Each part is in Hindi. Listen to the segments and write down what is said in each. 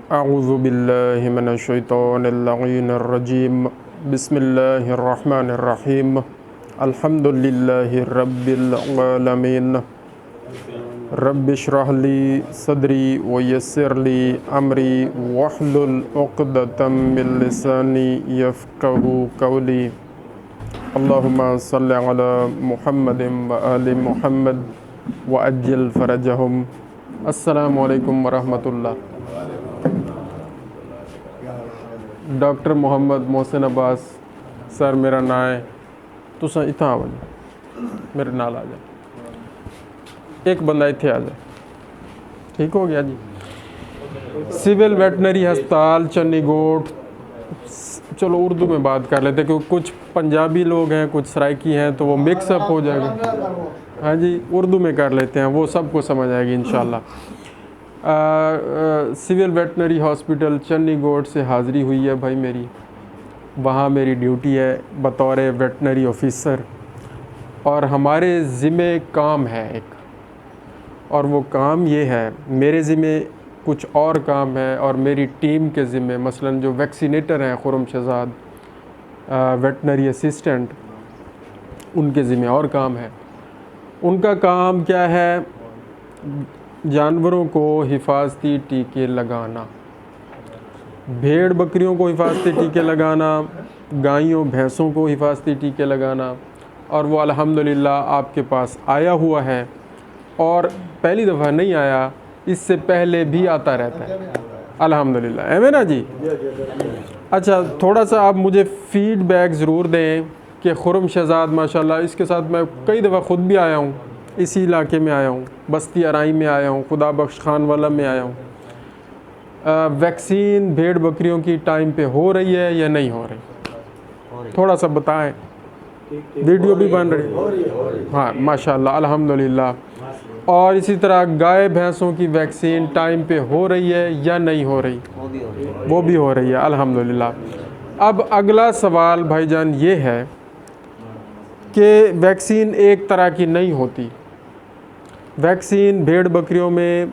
अऊज़ु बिल्लाहि मिनश शैतानिर रजीम बिस्मिल्लाहिर्रहमानिर्रहीम अल्हम्दुलिल्लाहि रब्बिल आलमीन रब्बिश्रह ली सदरी व यस्सिर ली अमरी वहलुल उक़दतम मिन लिसानी यफ़क़हू क़ौली अल्लाहुम्मा सल्लि अला मुहम्मदिन व आलि मुहम्मद व अज्जिल फ़रजहुम। अस्सलामु अलैकुम व रहमतुल्लाह। डॉक्टर मोहम्मद मोहसिन अब्बास सर मेरा नाम है, तुसा इतना आ मेरे नाल आ जाए, एक बंदा इत्थे आ जाए, ठीक हो गया जी। सिविल वेटनरी अस्पताल चन्नीगोट, चलो उर्दू में बात कर लेते क्योंकि कुछ पंजाबी लोग हैं, कुछ सराइकी हैं, तो वो मिक्सअप हो जाएगा। हाँ जी, उर्दू में कर लेते हैं, वो सबको समझ आएगी इंशाल्लाह। सिविल वेटनरी हॉस्पिटल चन्नीगोट से हाज़िरी हुई है भाई मेरी, वहाँ मेरी ड्यूटी है बतौर वेटनरी ऑफिसर, और हमारे ज़िम्मे काम है एक, और वो काम ये है, मेरे ज़िम्मे कुछ और काम है और मेरी टीम के ज़िम्मे मसलन जो वैक्सीनेटर हैं खुर्रम शहजाद वेटनरी असिस्टेंट, उनके ज़िम्मे और काम है। उनका काम क्या है? जानवरों को हिफाजती टीके लगाना, भेड़ बकरियों को हिफाजती टीके लगाना, गायों भैंसों को हिफाजती टीके लगाना, और वो अल्हम्दुलिल्लाह आपके पास आया हुआ है, और पहली दफ़ा नहीं आया, इससे पहले भी आता रहता है अल्हम्दुलिल्लाह, है ना जी। अच्छा, थोड़ा सा आप मुझे फ़ीडबैक ज़रूर दें कि खुर्रम शहजाद माशाल्लाह, इसके साथ मैं कई दफ़ा ख़ुद भी आया हूँ, इसी इलाके में आया हूँ, बस्ती अराई में आया हूँ, खुदा बख्श खान वाला में आया हूँ। वैक्सीन भेड़ बकरियों की टाइम पे हो रही है या नहीं हो रही? थोड़ा सा बताएं। वीडियो भी बन रही है? हाँ माशाल्लाह अल्हम्दुलिल्लाह। और इसी तरह गाय भैंसों की वैक्सीन टाइम पे हो रही है या नहीं हो रही? वो भी हो रही है अल्हम्दुलिल्लाह। अब अगला सवाल भाईजान ये है कि वैक्सीन एक तरह की नहीं होती। वैक्सीन भेड़ बकरियों में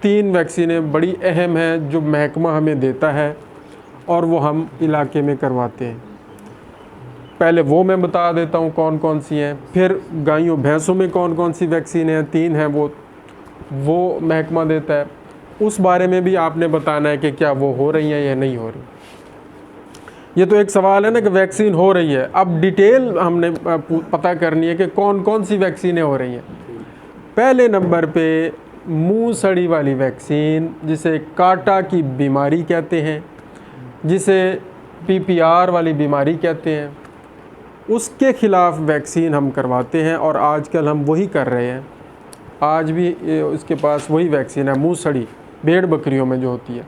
3 वैक्सीनें बड़ी अहम हैं जो महकमा हमें देता है, और वो हम इलाके में करवाते हैं। पहले वो मैं बता देता हूँ कौन कौन सी हैं, फिर गायों भैंसों में कौन कौन सी वैक्सीन हैं, 3 हैं, वो महकमा देता है। उस बारे में भी आपने बताना है कि क्या वो हो रही हैं या नहीं हो रही। ये तो एक सवाल है ना कि वैक्सीन हो रही है, अब डिटेल हमने पता करनी है कि कौन कौन सी वैक्सीनें हो रही हैं। पहले नंबर पे मुंह सड़ी वाली वैक्सीन, जिसे काटा की बीमारी कहते हैं, जिसे PPR वाली बीमारी कहते हैं, उसके ख़िलाफ़ वैक्सीन हम करवाते हैं, और आजकल हम वही कर रहे हैं। आज भी उसके पास वही वैक्सीन है, मुंह सड़ी भेड़ बकरियों में जो होती है।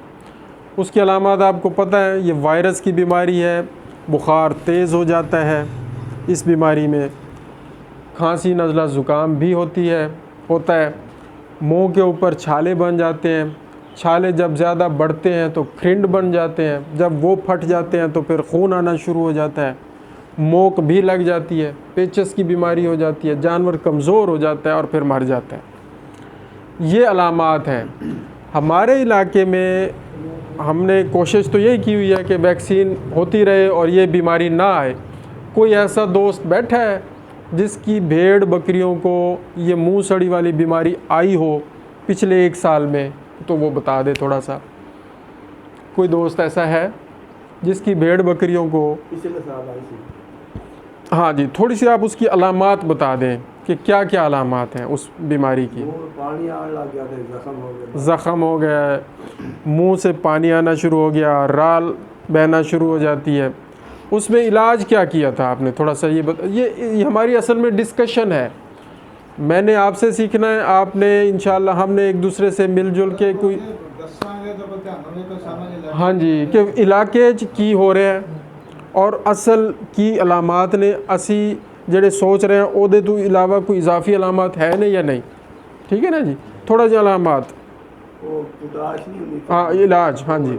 उसकी अलामत आपको पता है, ये वायरस की बीमारी है, बुखार तेज़ हो जाता है, इस बीमारी में खांसी नज़ला ज़ुकाम भी होता है, मुंह के ऊपर छाले बन जाते हैं, छाले जब ज़्यादा बढ़ते हैं तो फ्रिंड बन जाते हैं, जब वो फट जाते हैं तो फिर खून आना शुरू हो जाता है, मोक भी लग जाती है, पेचस की बीमारी हो जाती है, जानवर कमज़ोर हो जाता है और फिर मर जाता है। ये अलामात हैं। हमारे इलाके में हमने कोशिश तो यही की हुई है कि वैक्सीन होती रहे और ये बीमारी ना आए। कोई ऐसा दोस्त बैठा है जिसकी भेड़ बकरियों को ये मुंह सड़ी वाली बीमारी आई हो पिछले 1 साल में, तो वो बता दे थोड़ा सा। कोई दोस्त ऐसा है जिसकी भेड़ बकरियों को पिछले साल आई थी? हाँ जी, थोड़ी सी आप उसकी अलामात बता दें कि क्या क्या अलामात हैं उस बीमारी की। पानी आने लग गया था, ज़ख़म हो गया, मुंह से पानी आना शुरू हो गया, राल बहना शुरू हो जाती है। उसमें इलाज क्या किया था आपने? थोड़ा सा ये हमारी असल में डिस्कशन है, मैंने आपसे सीखना है, आपने इंशाल्लाह हमने एक दूसरे से मिलजुल के कोई हाँ जी कि इलाके की हो रहे हैं, और असल की अलामात ने असी जेड़े सोच रहे हैं ओदे तो इलावा कोई इजाफी अलामत है नहीं या नहीं, ठीक है ना जी। थोड़ा जी अलामत, हाँ इलाज, हाँ जी,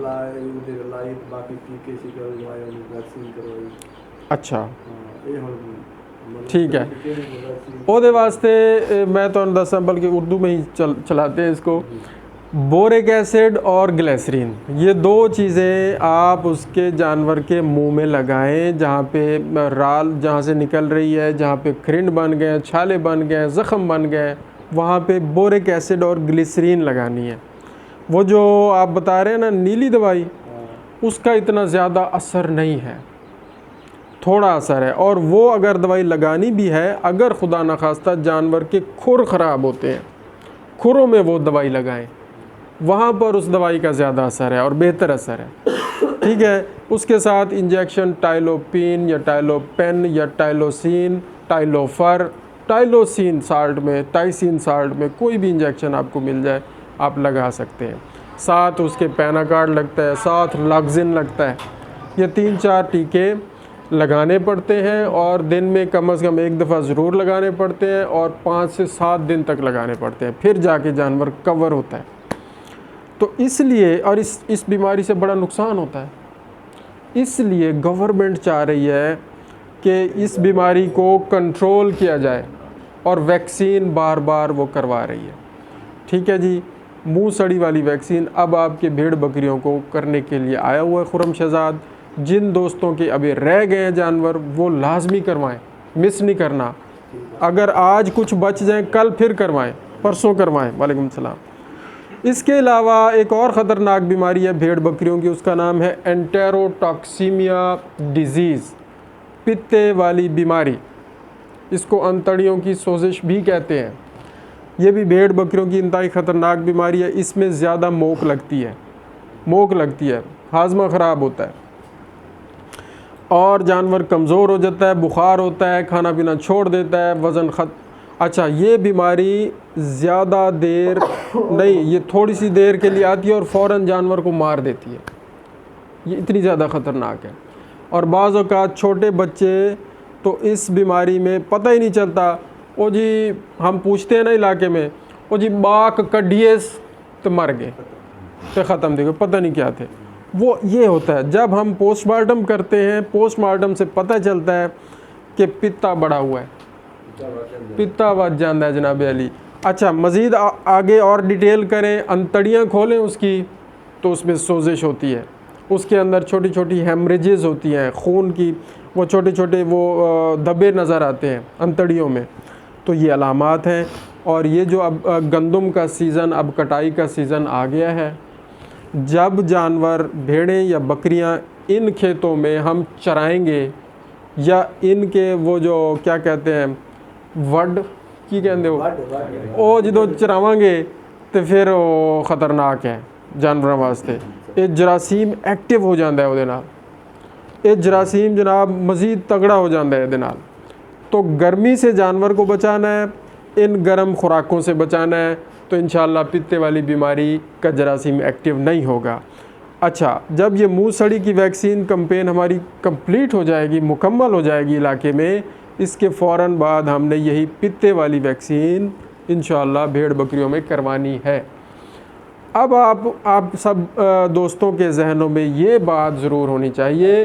अच्छा ठीक है। ओदे वास्ते मैं तो दसा, बल्कि उर्दू में ही चलाते हैं इसको, बोरिक एसिड और ग्लिसरीन, ये दो चीज़ें आप उसके जानवर के मुंह में लगाएं जहाँ पे राल जहाँ से निकल रही है, जहाँ पे खरिंड बन गए, छाले बन गए, ज़ख़म बन गए, वहाँ पे बोरिक एसिड और ग्लिसरीन लगानी है। वो जो आप बता रहे हैं ना नीली दवाई, उसका इतना ज़्यादा असर नहीं है, थोड़ा असर है। और वो अगर दवाई लगानी भी है, अगर खुदा न खास्ता जानवर के खुर ख़राब होते हैं, खुरों में वो दवाई लगाएं, वहाँ पर उस दवाई का ज़्यादा असर है और बेहतर असर है। ठीक है, उसके साथ इंजेक्शन टाइलोपिन या टाइलोपेन या टाइलोसिन, टाइलोफर, टाइलोसिन साल्ट में, टाइसिन साल्ट में कोई भी इंजेक्शन आपको मिल जाए आप लगा सकते हैं। साथ उसके पैनाकार्ड लगता है, साथ लग्जिन लगता है। ये 3-4 टीके लगाने पड़ते हैं और दिन में कम से कम एक दफ़ा ज़रूर लगाने पड़ते हैं और 5 से 7 दिन तक लगाने पड़ते हैं, फिर जाके जानवर कवर होता है। तो इसलिए, और इस बीमारी से बड़ा नुकसान होता है, इसलिए गवर्नमेंट चाह रही है कि इस बीमारी को कंट्रोल किया जाए और वैक्सीन बार बार वो करवा रही है। ठीक है जी, मुंह सड़ी वाली वैक्सीन अब आपके भेड़ बकरियों को करने के लिए आया हुआ है खुर्रम शहजाद। जिन दोस्तों के अभी रह गए हैं जानवर, वो लाजमी करवाएं, मिस नहीं करना। अगर आज कुछ बच जाए कल फिर करवाएं, परसों करवाएं। वालेकुम सलाम। इसके अलावा एक और ख़तरनाक बीमारी है भेड़ बकरियों की, उसका नाम है एंटेरोटॉक्सीमिया डिजीज़, पित्ते वाली बीमारी। इसको अंतड़ियों की सोजिश भी कहते हैं। ये भी भेड़ बकरियों की इंतहाई ख़तरनाक बीमारी है। इसमें ज़्यादा मोक लगती है, हाजमा ख़राब होता है और जानवर कमज़ोर हो जाता है, बुखार होता है, खाना पीना छोड़ देता है, वज़न अच्छा, ये बीमारी ज़्यादा देर नहीं, ये थोड़ी सी देर के लिए आती है और फ़ौरन जानवर को मार देती है। ये इतनी ज़्यादा ख़तरनाक है। और बाज़ औक़ात छोटे बच्चे तो इस बीमारी में पता ही नहीं चलता। ओ जी, हम पूछते हैं ना इलाके में, ओ जी बाक कड्डिए तो मर गए, तो ख़त्म, देखो पता नहीं क्या थे वो। ये होता है जब हम पोस्टमार्टम करते हैं, पोस्टमार्टम से पता चलता है कि पित्ता बढ़ा हुआ है, पित्ता बच जाता है जनाब अली। अच्छा, मज़ीद आगे और डिटेल करें, अंतड़ियाँ खोलें उसकी तो उसमें सोजिश होती है, उसके अंदर छोटी छोटी हेमरेजेस होती हैं खून की, वो छोटे छोटे वो धब्बे नज़र आते हैं अंतड़ियों में। तो ये अलामात हैं। और ये जो अब गंदम का सीज़न, अब कटाई का सीज़न आ गया है, जब जानवर भेड़ें या बकरियां इन खेतों में हम चराएंगे या इनके वो जो क्या कहते हैं वड की कहते हो ओ जो चरावांगे तो फिर वो ख़तरनाक है जानवरों वास्ते। ये जरासीम एक्टिव हो जाता है ਉਹਦੇ ਨਾਲ, ये जरासीम जनाब मज़ीद तगड़ा हो जाता है ਇਹਦੇ ਨਾਲ। तो गर्मी से जानवर को बचाना है, इन गर्म खुराकों से बचाना है, तो इंशाअल्लाह पित्ते वाली बीमारी का जरासीम एक्टिव नहीं होगा। अच्छा, जब ये मुंह सड़ी की वैक्सीन कैंपेन हमारी कंप्लीट हो जाएगी, मुकम्मल हो जाएगी इलाके में, इसके फ़ौरन बाद हमने यही पित्ते वाली वैक्सीन इंशाअल्लाह भेड़ बकरियों में करवानी है। अब आप सब दोस्तों के जहनों में ये बात ज़रूर होनी चाहिए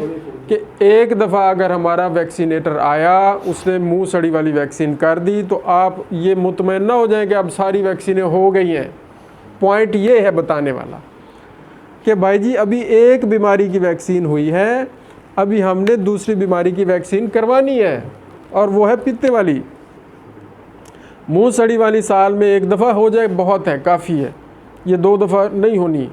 कि एक दफ़ा अगर हमारा वैक्सीनेटर आया, उसने मुंह सड़ी वाली वैक्सीन कर दी, तो आप ये मुतमईन ना हो जाएं कि अब सारी वैक्सीनें हो गई हैं। पॉइंट ये है बताने वाला कि भाई जी अभी एक बीमारी की वैक्सीन हुई है, अभी हमने दूसरी बीमारी की वैक्सीन करवानी है और वो है पित्ते वाली। मुंह सड़ी वाली साल में एक दफ़ा हो जाए बहुत है, काफ़ी है, ये 2 दफ़ा नहीं होनी।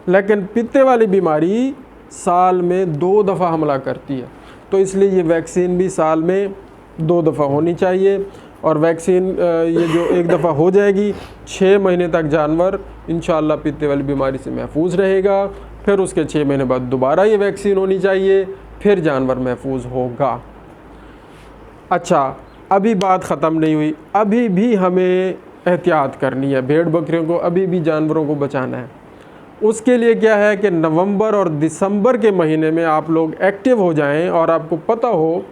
लेकिन पित्ते वाली बीमारी साल में 2 दफ़ा हमला करती है, तो इसलिए ये वैक्सीन भी साल में 2 दफ़ा होनी चाहिए। और वैक्सीन ये जो एक दफ़ा हो जाएगी, 6 महीने तक जानवर इंशाअल्लाह पित्ते वाली बीमारी से महफूज रहेगा। फिर उसके 6 महीने बाद दोबारा ये वैक्सीन होनी चाहिए, फिर जानवर महफूज होगा। अच्छा, अभी बात ख़त्म नहीं हुई, अभी भी हमें एहतियात करनी है, भेड़ बकरियों को अभी भी जानवरों को बचाना है। उसके लिए क्या है कि नवंबर और दिसंबर के महीने में आप लोग एक्टिव हो जाएं और आपको पता हो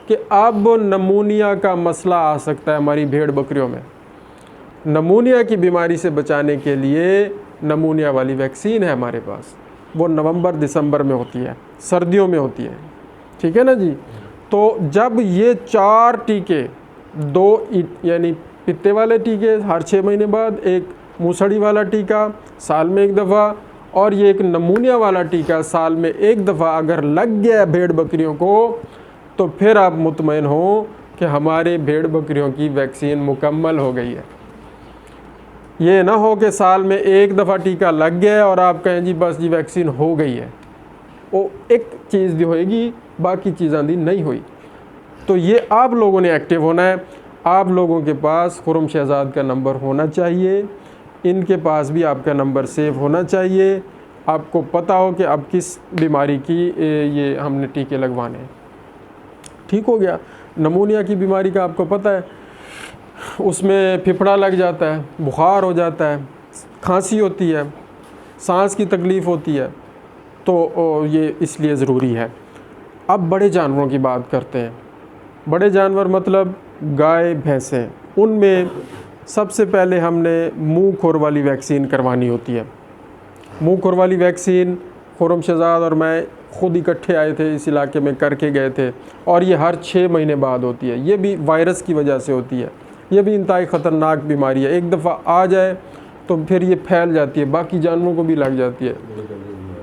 कि अब नमूनिया का मसला आ सकता है हमारी भेड़ बकरियों में। नमूनिया की बीमारी से बचाने के लिए नमूनिया वाली वैक्सीन है हमारे पास, वो नवंबर दिसंबर में होती है, सर्दियों में होती है, ठीक है ना जी। तो जब ये 4 टीके, 2 यानी पित्ते वाले टीके हर 6 महीने बाद, एक मूसड़ी वाला टीका साल में 1 दफ़ा, और ये एक नमूनिया वाला टीका साल में 1 दफ़ा अगर लग गया भेड़ बकरियों को तो फिर आप मुतमईन हो कि हमारे भेड़ बकरियों की वैक्सीन मुकम्मल हो गई है। ये ना हो कि साल में 1 दफ़ा टीका लग गया और आप कहें जी बस जी वैक्सीन हो गई है, वो एक चीज़ दी होएगी बाकी चीज़ां दी नहीं हुई। तो ये आप लोगों ने एक्टिव होना है। आप लोगों के पास खुर्रम शहजाद का नंबर होना चाहिए, इनके पास भी आपका नंबर सेव होना चाहिए, आपको पता हो कि अब किस बीमारी की ये हमने टीके लगवाने हैं। ठीक हो गया। नमूनिया की बीमारी का आपको पता है, उसमें फिफड़ा लग जाता है, बुखार हो जाता है, खांसी होती है, सांस की तकलीफ़ होती है, तो ये इसलिए ज़रूरी है। अब बड़े जानवरों की बात करते हैं। बड़े जानवर मतलब गाय भैंसें, उनमें सबसे पहले हमने मुँह खुर वाली वैक्सीन करवानी होती है। मुँह खुर वाली वैक्सीन खुर्रम शहजाद और मैं ख़ुद इकट्ठे आए थे, इस इलाके में करके गए थे, और ये हर 6 महीने बाद होती है। ये भी वायरस की वजह से होती है, ये भी इंतहाई ख़तरनाक बीमारी है। एक दफ़ा आ जाए तो फिर ये फैल जाती है, बाकी जानवरों को भी लग जाती है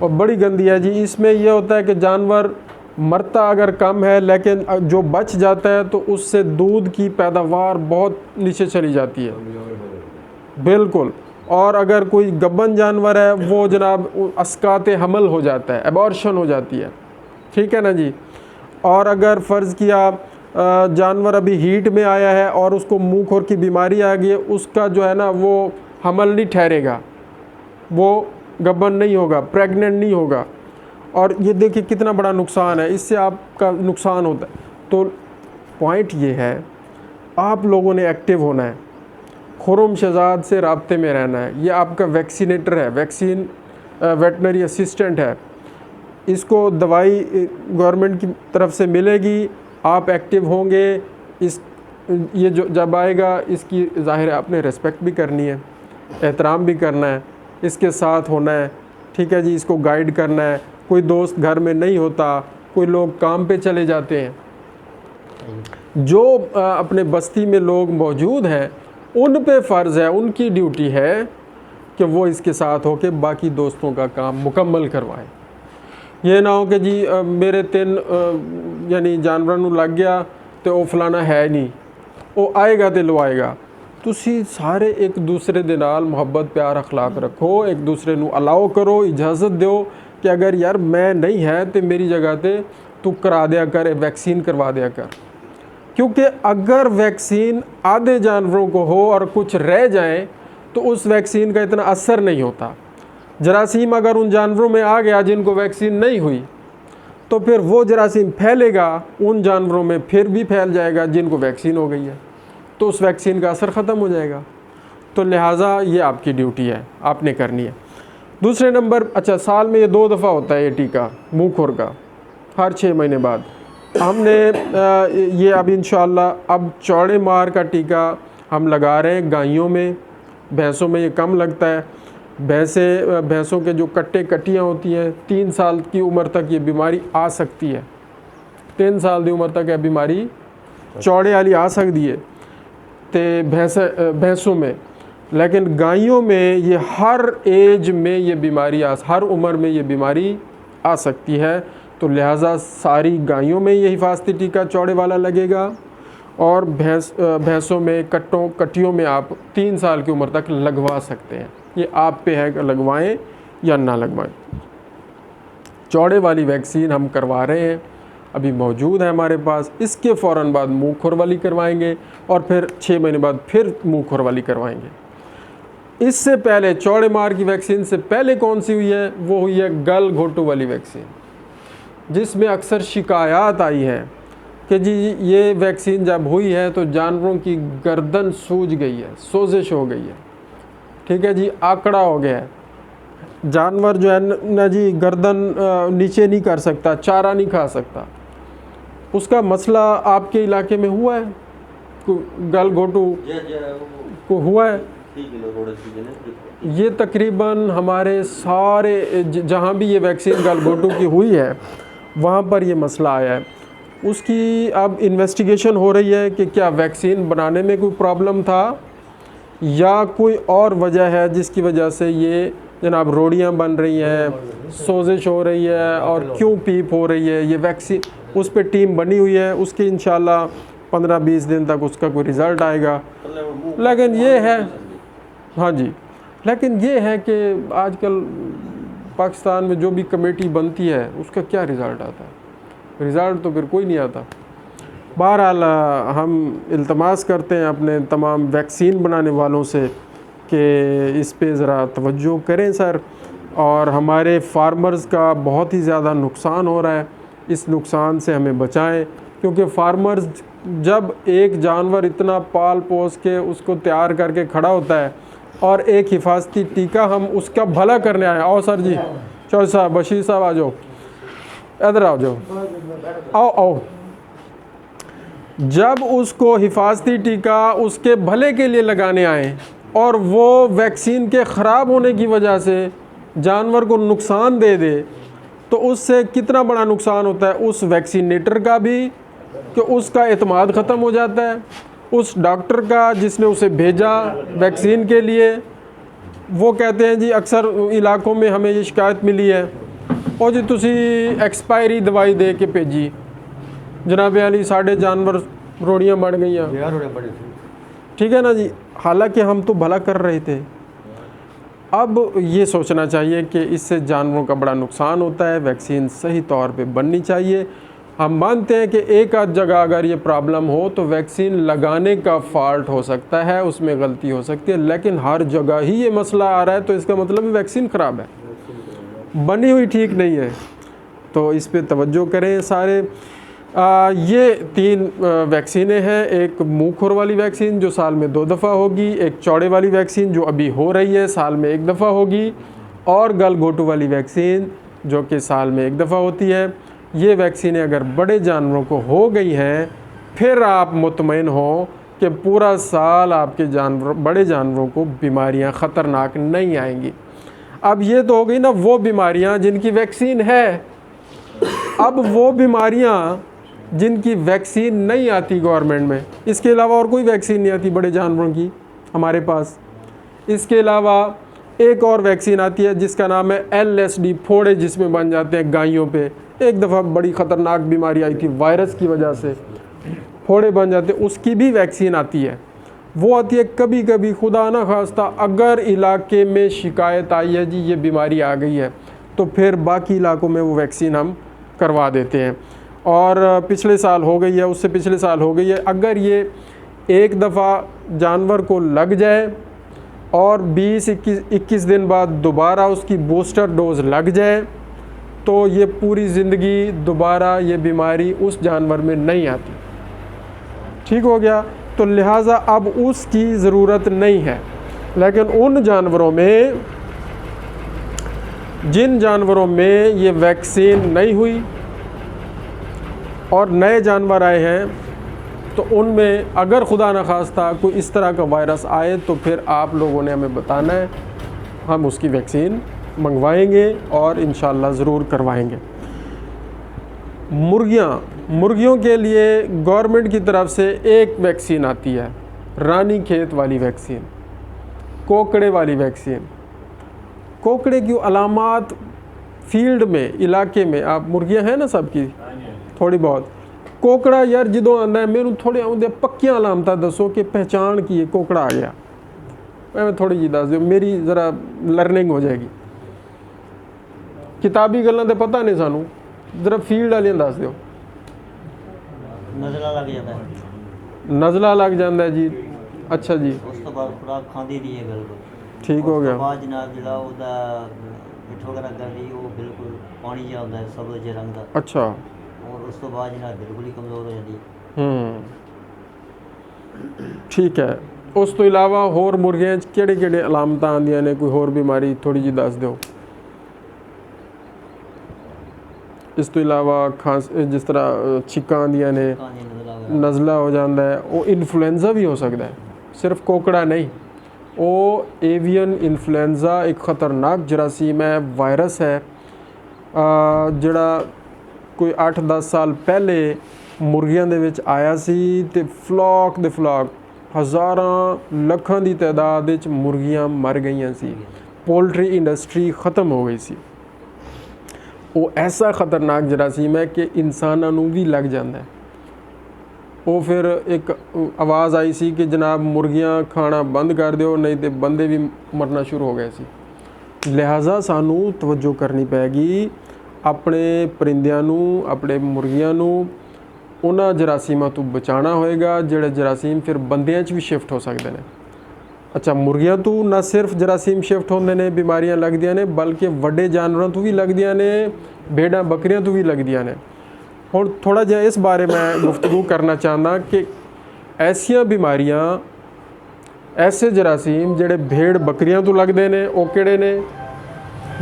और बड़ी गंदी है जी। इसमें यह होता है कि जानवर मरता अगर कम है, लेकिन जो बच जाता है तो उससे दूध की पैदावार बहुत नीचे चली जाती है, बिल्कुल। और अगर कोई गब्बन जानवर है वो जनाब अस्काते हमल हो जाता है, एबॉर्शन हो जाती है, ठीक है ना जी। और अगर फ़र्ज़ किया जानवर अभी हीट में आया है और उसको मुँह खुर की बीमारी आ गई है, उसका जो है ना वो हमल नहीं ठहरेगा, वो गब्बन नहीं होगा, प्रेग्नेंट नहीं होगा। और ये देखिए कितना बड़ा नुकसान है, इससे आपका नुकसान होता है। तो पॉइंट ये है, आप लोगों ने एक्टिव होना है, खुर्रम शहजाद से राब्ते में रहना है। ये आपका वैक्सीनेटर है, वैक्सीन वेटनरी असिस्टेंट है, इसको दवाई गवर्नमेंट की तरफ से मिलेगी, आप एक्टिव होंगे। इस ये जो जब आएगा इसकी ज़ाहिर है आपने रिस्पेक्ट भी करनी है, एहतराम भी करना है, इसके साथ होना है, ठीक है जी। इसको गाइड करना है। कोई दोस्त घर में नहीं होता, कोई लोग काम पे चले जाते हैं, जो अपने बस्ती में लोग मौजूद हैं उन पे फ़र्ज़ है, उनकी ड्यूटी है कि वो इसके साथ हो के बाकी दोस्तों का काम मुकम्मल करवाएं। ये ना हो कि जी मेरे 3 यानी जानवरों ਨੂੰ लग गया तो वो फलाना है नहीं, वो आएगा तो लवाएगा। तुसी सारे एक दूसरे दे नाल मुहब्बत प्यार अखलाक रखो, एक दूसरे ਨੂੰ अलाओ करो, इजाज़त दो कि अगर यार मैं नहीं है तो मेरी जगह पे तू करा दिया कर, वैक्सीन करवा दिया कर। क्योंकि अगर वैक्सीन आधे जानवरों को हो और कुछ रह जाए तो उस वैक्सीन का इतना असर नहीं होता। जरासीम अगर उन जानवरों में आ गया जिनको वैक्सीन नहीं हुई तो फिर वो जरासीम फैलेगा, उन जानवरों में फिर भी फैल जाएगा जिनको वैक्सीन हो गई है, तो उस वैक्सीन का असर ख़त्म हो जाएगा। तो लिहाजा ये आपकी ड्यूटी है, आपने करनी है। दूसरे नंबर, अच्छा साल में ये 2 दफ़ा होता है ये टीका मुँह खुर का, हर 6 महीने बाद। हमने ये अब इंशाअल्लाह अब चौड़े मार का टीका हम लगा रहे हैं गायों में, भैंसों में ये कम लगता है। भैंसों के जो कट्टे कट्टियाँ होती हैं 3 साल की उम्र तक ये बीमारी आ सकती है, 3 साल की उम्र तक ये बीमारी चौड़े वाली आ सकती है तो भैंसों में। लेकिन गायों में ये हर एज में ये बीमारी हर उम्र में ये बीमारी आ सकती है। तो लिहाजा सारी गायों में ये हिफाजती टीका चौड़े वाला लगेगा और भैंसों में कट्टियों में आप 3 साल की उम्र तक लगवा सकते हैं। ये आप पे है कि लगवाएं या ना लगवाएं। चौड़े वाली वैक्सीन हम करवा रहे हैं, अभी मौजूद है हमारे पास। इसके फ़ौरन बाद मुँह खुर वाली करवाएंगे और फिर 6 महीने बाद फिर मुँह खुर वाली करवाएंगे। इससे पहले चौड़े मार की वैक्सीन से पहले कौन सी हुई है, वो हुई है गल घोटू वाली वैक्सीन, जिसमें अक्सर शिकायत आई है कि जी ये वैक्सीन जब हुई है तो जानवरों की गर्दन सूज गई है, सोजिश हो गई है, ठीक है जी, आकड़ा हो गया है, जानवर जो है ना जी गर्दन नीचे नहीं कर सकता, चारा नहीं खा सकता। उसका मसला आपके इलाके में हुआ है, गल घोटू को हुआ है? ये तकरीबन हमारे सारे जहाँ भी ये वैक्सीन गल घोटू की हुई है वहाँ पर ये मसला आया है। उसकी अब इन्वेस्टिगेशन हो रही है कि क्या वैक्सीन बनाने में कोई प्रॉब्लम था या कोई और वजह है जिसकी वजह से ये जनाब रोड़ियाँ बन रही हैं, सोजिश हो रही है और क्यों पीप हो रही है, ये वैक्सीन उस पर टीम बनी हुई है, उसकी इंशाल्लाह 15-20 दिन तक उसका कोई रिज़ल्ट आएगा। लेकिन ये है, हाँ जी, लेकिन ये है कि आजकल पाकिस्तान में जो भी कमेटी बनती है उसका क्या रिज़ल्ट आता है, रिज़ल्ट तो फिर कोई नहीं आता। बहरहाल हम इल्तमास करते हैं अपने तमाम वैक्सीन बनाने वालों से कि इस पे ज़रा तवज्जो करें सर, और हमारे फार्मर्स का बहुत ही ज़्यादा नुकसान हो रहा है, इस नुकसान से हमें बचाएं, क्योंकि फार्मर्स जब एक जानवर इतना पाल पोस के उसको तैयार करके खड़ा होता है और एक हिफाजती टीका हम उसका भला करने आए। आओ सर जी, चौधरी साहब, बशीर साहब आ जाओ, इधर आ जाओ, आओ आओ। जब उसको हिफाजती टीका उसके भले के लिए लगाने आए और वो वैक्सीन के ख़राब होने की वजह से जानवर को नुकसान दे दे, तो उससे कितना बड़ा नुकसान होता है उस वैक्सीनेटर का भी, कि उसका एतमाद ख़त्म हो जाता है, उस डॉक्टर का जिसने उसे भेजा वैक्सीन के लिए। वो कहते हैं जी अक्सर इलाकों में हमें ये शिकायत मिली है, और जी तुसी एक्सपायरी दवाई दे के भेजी, जनाब अली साढ़े जानवर रोड़ियाँ बढ़ गई हैं, ठीक है ना जी, हालांकि हम तो भला कर रहे थे। अब ये सोचना चाहिए कि इससे जानवरों का बड़ा नुकसान होता है, वैक्सीन सही तौर पे बननी चाहिए। हम मानते हैं कि एक आध जगह अगर ये प्रॉब्लम हो तो वैक्सीन लगाने का फॉल्ट हो सकता है, उसमें गलती हो सकती है, लेकिन हर जगह ही ये मसला आ रहा है तो इसका मतलब वैक्सीन ख़राब है, बनी हुई ठीक नहीं है। तो इस पे तवज्जो करें सारे। ये 3 वैक्सीनें हैं, एक मुँह खुर वाली वैक्सीन जो साल में 2 दफ़ा होगी, एक चौड़े वाली वैक्सीन जो अभी हो रही है साल में 1 दफ़ा होगी, और गलघोटू वाली वैक्सीन जो कि साल में 1 दफ़ा होती है। ये वैक्सीनें अगर बड़े जानवरों को हो गई हैं फिर आप मुतमईन हो कि पूरा साल आपके जानवर बड़े जानवरों को बीमारियां ख़तरनाक नहीं आएंगी। अब ये तो हो गई ना वो बीमारियां जिनकी वैक्सीन है, अब वो बीमारियां जिनकी वैक्सीन नहीं आती गवर्नमेंट में, इसके अलावा और कोई वैक्सीन नहीं आती बड़े जानवरों की हमारे पास। इसके अलावा एक और वैक्सीन आती है जिसका नाम है LSD, फोड़े जिसमें बन जाते हैं गायों पे। एक दफ़ा बड़ी ख़तरनाक बीमारी आई थी, वायरस की वजह से फोड़े बन जाते, उसकी भी वैक्सीन आती है। वो आती है कभी कभी, खुदा ना खास्ता अगर इलाके में शिकायत आई है जी ये बीमारी आ गई है, तो फिर बाकी इलाकों में वो वैक्सीन हम करवा देते हैं। और पिछले साल हो गई है, उससे पिछले साल हो गई है। अगर ये एक दफ़ा जानवर को लग जाए और 20-21 दिन बाद दोबारा उसकी बूस्टर डोज़ लग जाए तो ये पूरी ज़िंदगी दोबारा ये बीमारी उस जानवर में नहीं आती। ठीक हो गया, तो लिहाजा अब उसकी ज़रूरत नहीं है। लेकिन उन जानवरों में, जिन जानवरों में ये वैक्सीन नहीं हुई और नए जानवर आए हैं, तो उनमें अगर खुदा न खास्ता कोई इस तरह का वायरस आए तो फिर आप लोगों ने हमें बताना है, हम उसकी वैक्सीन मंगवाएंगे और इंशाल्लाह ज़रूर करवाएंगे। मुर्गियों के लिए गवर्नमेंट की तरफ से एक वैक्सीन आती है, रानी खेत वाली वैक्सीन, कोकड़े वाली वैक्सीन। कोकड़े की अलामात फील्ड में, इलाके में, आप मुर्गियां हैं ना सबकी थोड़ी बहुत, कोकड़ा यार जो आंदा है मैनू थोड़े आउंदे पक्कियां अलामत दसो कि पहचान की कोकड़ा आ गया, मैं थोड़ी जी दस दो, मेरी ज़रा लर्निंग हो जाएगी। किताबी गल्लां ते पता नहीं सानू, ज़रा फील्ड वालियां दस दो। नज़ला लग जाता है, नज़ला लग जाता है जी, अच्छा जी, उस तो बाद खुराक खांदी नहीं है बिल्कुल, ठीक हो गया। बाद जनाब जिला उदा पिठ वगैरह कर ली, वो बिल्कुल पानी जा होता है सबज रंग का, अच्छा, और उस तो बाद जनाब बिल्कुल ही कमज़ोर हो जाती है। ठीक है। उस तो इलावा होर मुर्गियां केड़े अलामत आंदियां ने, कोई होर बीमारी थोड़ी जी दस दो। इस तो इलावा खांस, जिस तरह छिक्कां आंदियां ने, नज़ला हो जाता है, वो इन्फ्लुएंजा भी हो सकता है, सिर्फ कोकड़ा नहीं। वो एवियन इन्फ्लुएंजा एक ख़तरनाक जरासीम है, वायरस है, जिहड़ा कोई 8-10 साल पहले मुर्गियां दे विच आया सी, ते फ्लॉक ਹਜ਼ਾਰਾਂ ਲੱਖਾਂ ਦੀ ਤਾਦਾਦ ਵਿੱਚ ਮੁਰਗੀਆਂ ਮਰ ਗਈਆਂ ਸੀ। ਪੋਲਟਰੀ ਇੰਡਸਟਰੀ ख़त्म हो गई सी। ਉਹ ਐਸਾ ਖਤਰਨਾਕ ਜਰਾਸੀਮ ਹੈ ਕਿ ਇਨਸਾਨਾਂ ਨੂੰ ਵੀ ਲੱਗ ਜਾਂਦਾ ਹੈ। ਉਹ ਫਿਰ ਇੱਕ ਆਵਾਜ਼ ਆਈ ਸੀ ਕਿ ਜਨਾਬ ਮੁਰਗੀਆਂ ਖਾਣਾ ਬੰਦ ਕਰ ਦਿਓ, ਨਹੀਂ ਤੇ ਬੰਦੇ ਵੀ ਮਰਨਾ ਸ਼ੁਰੂ ਹੋ ਗਏ ਸੀ। ਲਿਹਾਜ਼ਾ ਸਾਨੂੰ ਤਵੱਜੋ ਕਰਨੀ ਪੈਗੀ ਆਪਣੇ ਪਰਿੰਦਿਆਂ ਨੂੰ, ਆਪਣੇ ਮੁਰਗੀਆਂ ਨੂੰ ਉਹਨਾਂ ਜਰਾਸੀਮਾਂ ਤੋਂ ਬਚਾਉਣਾ ਹੋਏਗਾ ਜਿਹੜੇ ਜਰਾਸੀਮ ਫਿਰ ਬੰਦਿਆਂ 'ਚ ਵੀ ਸ਼ਿਫਟ ਹੋ ਸਕਦੇ ਨੇ। ਅੱਛਾ, ਮੁਰਗੀਆਂ ਤੋਂ ਨਾ ਸਿਰਫ ਜਰਾਸੀਮ ਸ਼ਿਫਟ ਹੁੰਦੇ ਨੇ, ਬਿਮਾਰੀਆਂ ਲੱਗਦੀਆਂ ਨੇ, ਬਲਕਿ ਵੱਡੇ ਜਾਨਵਰਾਂ ਤੋਂ ਵੀ ਲੱਗਦੀਆਂ ਨੇ, ਭੇਡਾਂ ਬੱਕਰੀਆਂ ਤੋਂ ਵੀ ਲੱਗਦੀਆਂ ਨੇ। ਹੁਣ ਥੋੜਾ ਜਿਹਾ ਇਸ ਬਾਰੇ ਮੈਂ ਗੁਫ਼ਤਗੂ ਕਰਨਾ ਚਾਹੁੰਦਾ ਕਿ ਐਸੀਆਂ ਬਿਮਾਰੀਆਂ, ਐਸੇ ਜਰਾਸੀਮ ਜਿਹੜੇ ਭੇਡ ਬੱਕਰੀਆਂ ਤੋਂ ਲੱਗਦੇ ਨੇ ਉਹ ਕਿਹੜੇ ਨੇ,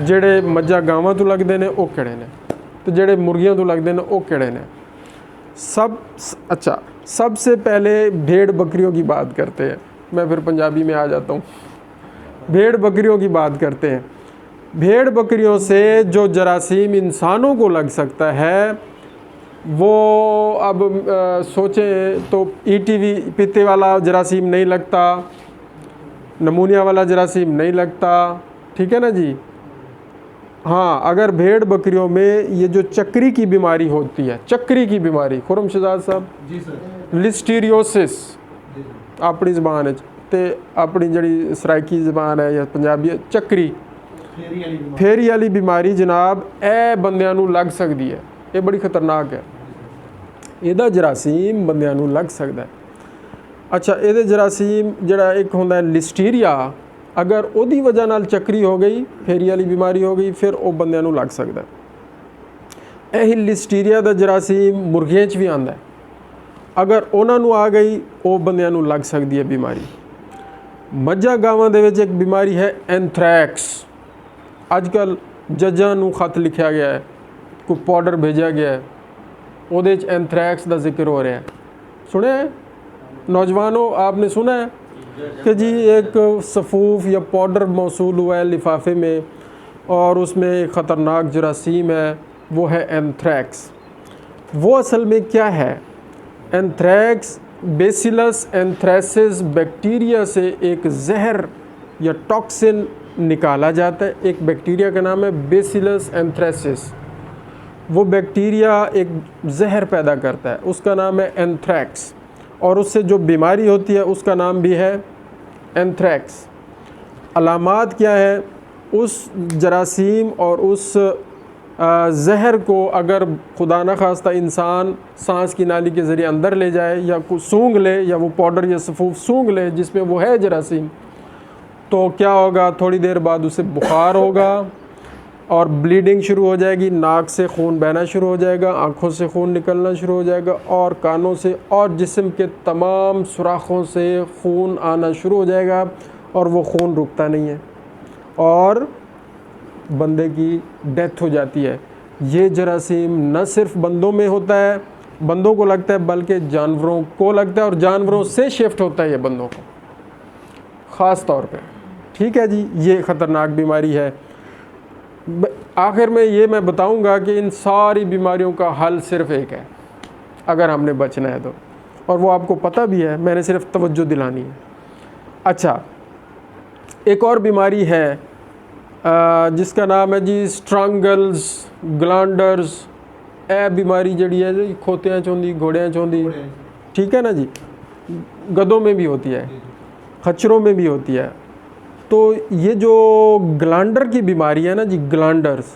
ਜਿਹੜੇ ਮੱਝਾਂ ਗਾਵਾਂ ਤੋਂ लगते हैं वो किहड़े ने, तो जेड़े मुर्गियों तो लगते हैं वो किहड़े ने। अच्छा, सबसे पहले भेड़ बकरियों की बात करते हैं। मैं फिर पंजाबी में आ जाता हूँ। भेड़ बकरियों की बात करते हैं। भेड़ बकरियों से जो जरासीम इंसानों को लग सकता है वो अब सोचें तो ETV पित्ते वाला जरासीम नहीं लगता, नमूनिया वाला जरासीम नहीं लगता, ठीक है ना जी। हाँ, अगर भेड़ बकरियों में ये जो चक्री की बीमारी होती है, चक्री की बीमारी, खुरम शहजाद साहब जी सर, लिस्टीरियोसिस अपनी ज़बान है तो अपनी जड़ी सराइकी ज़बान है या पंजाबी है, चक्री फेरी वाली बीमारी जनाब ए बंदियां नूं लग सकती है। ये बड़ी खतरनाक है। ਇਹਦਾ ਜਰਾਸੀਮ ਬੰਦਿਆਂ ਨੂੰ ਲੱਗ ਸਕਦਾ ਹੈ। ਅੱਛਾ, ਇਹਦੇ ਜਰਾਸੀਮ ਜਿਹੜਾ ਇੱਕ ਹੁੰਦਾ ਹੈ ਲਿਸਟੀਰੀਆ, ਅਗਰ ਉਹਦੀ ਵਜ੍ਹਾ ਨਾਲ ਚੱਕਰੀ ਹੋ ਗਈ, ਫੇਰੀ ਵਾਲੀ ਬਿਮਾਰੀ ਹੋ ਗਈ, ਫਿਰ ਉਹ ਬੰਦਿਆਂ ਨੂੰ ਲੱਗ ਸਕਦਾ ਹੈ। ਇਹ ਲਿਸਟੀਰੀਆ ਦਾ ਜਰਾਸੀਮ ਮੁਰਗੀਆਂ 'ਚ ਵੀ ਆਉਂਦਾ ਹੈ। ਅਗਰ ਉਹਨਾਂ ਨੂੰ ਆ ਗਈ ਉਹ ਬੰਦਿਆਂ ਨੂੰ ਲੱਗ ਸਕਦੀ ਹੈ ਬਿਮਾਰੀ। ਮੱਝਾਂ ਗਾਵਾਂ ਦੇ ਵਿੱਚ ਇੱਕ ਬਿਮਾਰੀ ਹੈ ਐਂਥ੍ਰੈਕਸ। ਅੱਜ ਕੱਲ੍ਹ ਜੱਜਾਂ ਨੂੰ ਖਤ ਲਿਖਿਆ ਗਿਆ ਹੈ, ਕੋਈ ਪਾਊਡਰ ਭੇਜਿਆ ਗਿਆ ਹੈ, ਉਹਦੇ 'ਚ एंथ्रैक्स का जिक्र हो रहा है। सुने नौजवानों, आपने सुना है कि जी एक सफ़ूफ या पाउडर मौसूल हुआ है लिफाफे में और उसमें एक ख़तरनाक जरासीम है, वो है एंथ्रैक्स। वो असल में क्या है? एंथ्रैक्स बेसिलस एंथ्रेसिस बैक्टीरिया से एक जहर या टॉक्सिन निकाला जाता है। एक बैक्टीरिया का नाम है बेसिलस एंथ्रेसिस। वो बैक्टीरिया एक जहर पैदा करता है, उसका नाम है एंथ्रैक्स, और उससे जो बीमारी होती है उसका नाम भी है एंथ्रैक्स। अलामात क्या है? उस जरासीम और उस जहर को अगर खुदा न खास्ता इंसान सांस की नाली के ज़रिए अंदर ले जाए या कुछ सूंघ ले, या वो पाउडर या सफ़ूफ सूंघ ले जिसमें वो है जरासीम, तो क्या होगा? थोड़ी देर बाद उसे बुखार होगा और ब्लीडिंग शुरू हो जाएगी, नाक से खून बहना शुरू हो जाएगा, आँखों से खून निकलना शुरू हो जाएगा, और कानों से और जिस्म के तमाम सुराखों से खून आना शुरू हो जाएगा, और वो खून रुकता नहीं है और बंदे की डेथ हो जाती है। ये जरासीम न सिर्फ बंदों में होता है, बंदों को लगता है, बल्कि जानवरों को लगता है और जानवरों से शिफ्ट होता है ये बंदों को ख़ास तौर पे। ठीक है जी, ये ख़तरनाक बीमारी है। आखिर में ये मैं बताऊंगा कि इन सारी बीमारियों का हल सिर्फ एक है अगर हमने बचना है तो, और वो आपको पता भी है, मैंने सिर्फ तवज्जो दिलानी है। अच्छा, एक और बीमारी है जिसका नाम है जी स्ट्रैंगल्स ग्लैंडर्स। ए बीमारी जड़ी है जी खोतियाँ च होंदी, घोड़ियाँ च होंदी, ठीक है ना जी। गधों में भी होती है, खच्चरों में भी होती है। तो ये जो ग्लैंडर की बीमारी है ना जी, ग्लैंडर्स,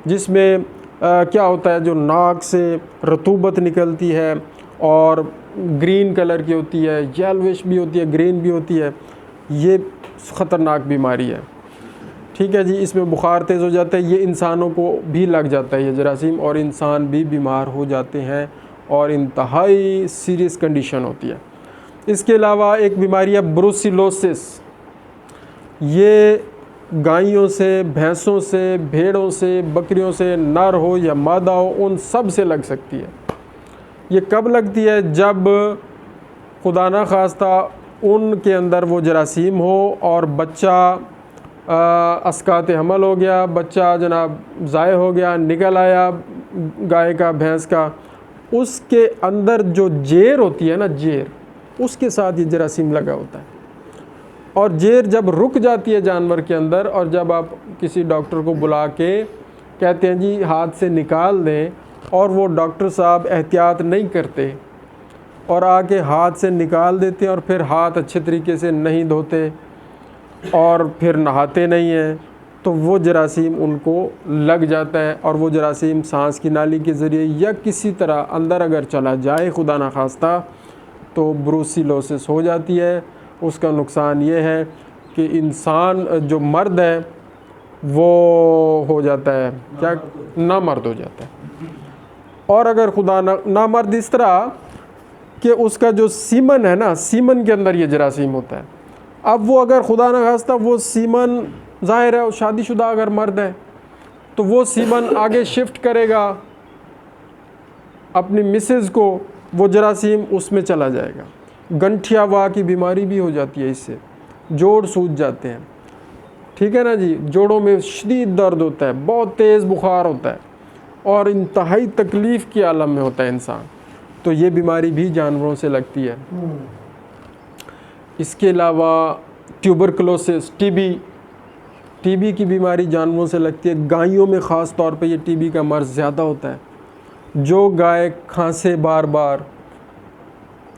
जिसमें क्या होता है, जो नाक से रतूबत निकलती है और ग्रीन कलर की होती है, येलोइश भी होती है, ग्रीन भी होती है, ये ख़तरनाक बीमारी है। ठीक है जी, इसमें बुखार तेज़ हो जाता है, ये इंसानों को भी लग जाता है ये जरासीम, और इंसान भी बीमार हो जाते हैं और इंतहाई सीरियस कंडीशन होती है। इसके अलावा एक बीमारी है ब्रुसिलोसिस। ये गायों से, भैंसों से, भेड़ों से, बकरियों से, नर हो या मादा हो, उन सब से लग सकती है। ये कब लगती है? जब खुदा न खास्ता उनके अंदर वो जरासीम हो और बच्चा अस्कात हमल हो गया, बच्चा जनाब ज़ाय हो गया, निकल आया गाय का, भैंस का, उसके अंदर जो जेर होती है ना, जेर, उसके साथ ये जरासीम लगा होता है। और जेर जब रुक जाती है जानवर के अंदर, और जब आप किसी डॉक्टर को बुला के कहते हैं जी हाथ से निकाल दें, और वो डॉक्टर साहब एहतियात नहीं करते और आके हाथ से निकाल देते हैं और फिर हाथ अच्छे तरीके से नहीं धोते और फिर नहाते नहीं हैं, तो वो जरासीम उनको लग जाता है। और वो जरासीम सांस की नाली के ज़रिए या किसी तरह अंदर अगर चला जाए खुदा ना खास्ता, तो ब्रूसिलोसिस हो जाती है। उसका नुकसान ये है कि इंसान जो मर्द है वो हो जाता है क्या, नामर्द हो जाता है। और अगर खुदा नामर्द इस तरह कि उसका जो सीमन है ना, सीमन के अंदर ये जरासीम होता है। अब वो अगर खुदा न खास्ता वो सीमन, ज़ाहिर है शादीशुदा अगर मर्द है तो वो सीमन आगे शिफ्ट करेगा अपनी मिसेज़ को, वो जरासीम उसमें चला जाएगा। गंठिया वाह की बीमारी भी हो जाती है इससे, जोड़ सूज जाते हैं, ठीक है ना जी। जोड़ों में शदीद दर्द होता है, बहुत तेज़ बुखार होता है और इंतहाई तकलीफ़ की आलम में होता है इंसान। तो ये बीमारी भी जानवरों से लगती है। इसके अलावा ट्यूबरकुलोसिस, टीबी की बीमारी जानवरों से लगती है। गायों में ख़ास तौर पे ये टीबी का मर्ज़ ज़्यादा होता है। जो गाय खांसे बार बार,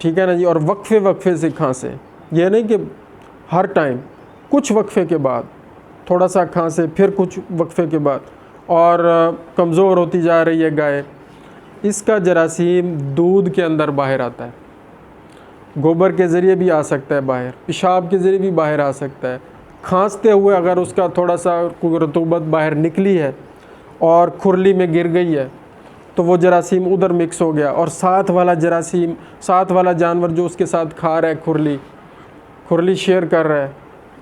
ठीक है ना जी, और वक्फे से खांसे, ये नहीं कि हर टाइम, कुछ वक्फे के बाद थोड़ा सा खांसे, फिर कुछ वक्फे के बाद, और कमज़ोर होती जा रही है गाय, इसका जरासीम दूध के अंदर बाहर आता है। गोबर के ज़रिए भी आ सकता है बाहर, पेशाब के ज़रिए भी बाहर आ सकता है। खांसते हुए अगर उसका थोड़ा सा रतूबत बाहर निकली है और खुरली में गिर गई है तो वो जरासीम उधर मिक्स हो गया, और साथ वाला जरासीम, साथ वाला जानवर जो उसके साथ खा रहा है, खुरली शेयर कर रहा है,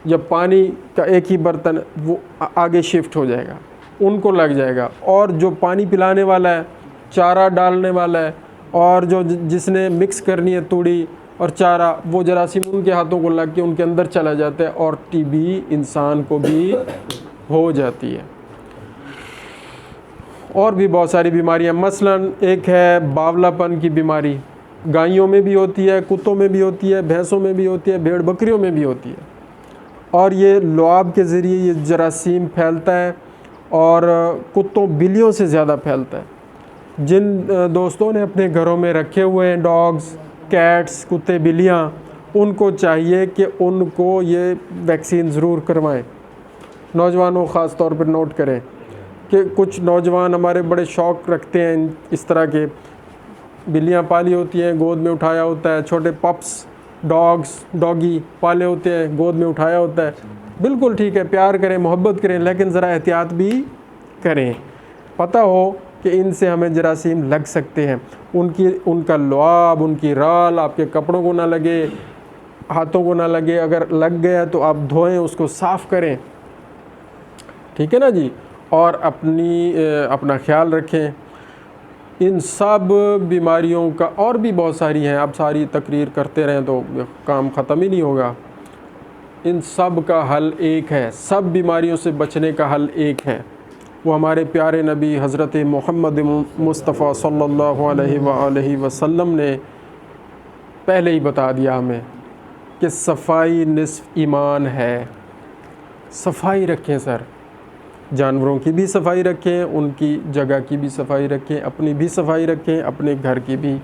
या पानी का एक ही बर्तन, वो आगे शिफ्ट हो जाएगा, उनको लग जाएगा। और जो पानी पिलाने वाला है, चारा डालने वाला है, और जो जिसने मिक्स करनी है तूड़ी और चारा, वो जरासीम उनके हाथों को लग के उनके अंदर चला जाता है, और टीबी इंसान को भी हो जाती है। और भी बहुत सारी बीमारियां, मसलन एक है बावलापन की बीमारी, गायों में भी होती है, कुत्तों में भी होती है, भैंसों में भी होती है, भेड़ बकरियों में भी होती है। और ये लुआब के ज़रिए ये जरासीम फैलता है, और कुत्तों बिल्लियों से ज़्यादा फैलता है। जिन दोस्तों ने अपने घरों में रखे हुए हैं डॉग्स, कैट्स, कुत्ते, बिल्लियाँ, उनको चाहिए कि उनको ये वैक्सीन ज़रूर करवाएं। नौजवानों ख़ास तौर पर नोट करें कि कुछ नौजवान हमारे बड़े शौक़ रखते हैं इस तरह के, बिल्लियाँ पाली होती हैं, गोद में उठाया होता है, छोटे पप्स, डॉगी पाले होते हैं, गोद में उठाया होता है। बिल्कुल ठीक है, प्यार करें, मोहब्बत करें, लेकिन ज़रा एहतियात भी करें। पता हो कि इनसे हमें जरासीम लग सकते हैं। उनका लुआब, उनकी राल आपके कपड़ों को ना लगे, हाथों को ना लगे। अगर लग गया तो आप धोएं, उसको साफ़ करें, ठीक है ना जी। और अपना ख्याल रखें। इन सब बीमारियों का, और भी बहुत सारी हैं, अब सारी तकरीर करते रहें तो काम ख़त्म ही नहीं होगा। इन सब का हल एक है, सब बीमारियों से बचने का हल एक है। वो हमारे प्यारे नबी हज़रत मोहम्मद मुस्तफ़ा सल्लल्लाहु अलैहि वसल्लम ने पहले ही बता दिया हमें कि सफाई निस्फ़ ईमान है। सफाई रखें सर, जानवरों की भी सफाई रखें, उनकी जगह की भी सफाई रखें, अपनी भी सफाई रखें, अपने घर की भी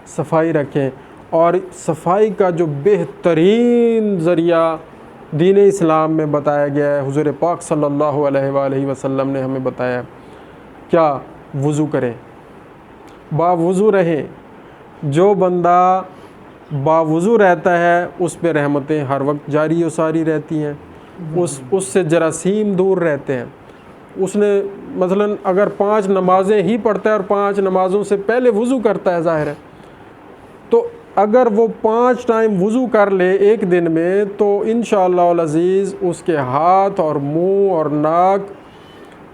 सफाई रखें। और सफाई का जो बेहतरीन ज़रिया दीन इस्लाम में बताया गया है, हुज़ूर पाक सल्लल्लाहु अलैहि वसल्लम ने हमें बताया क्या, वज़ू करें, बावज़ू रहें। जो बंदा बावज़ू रहता है उस पे रहमतें हर वक्त जारी और सारी रहती हैं, उससे जरासीम दूर रहते हैं। उसने मसलन अगर 5 नमाज़ें ही पढ़ता है और 5 नमाज़ों से पहले वज़ू करता है, ज़ाहिर है, तो अगर वो 5 टाइम वज़ू कर ले एक दिन में, तो इंशाअल्लाह अज़ीज़ उसके हाथ और मुंह और नाक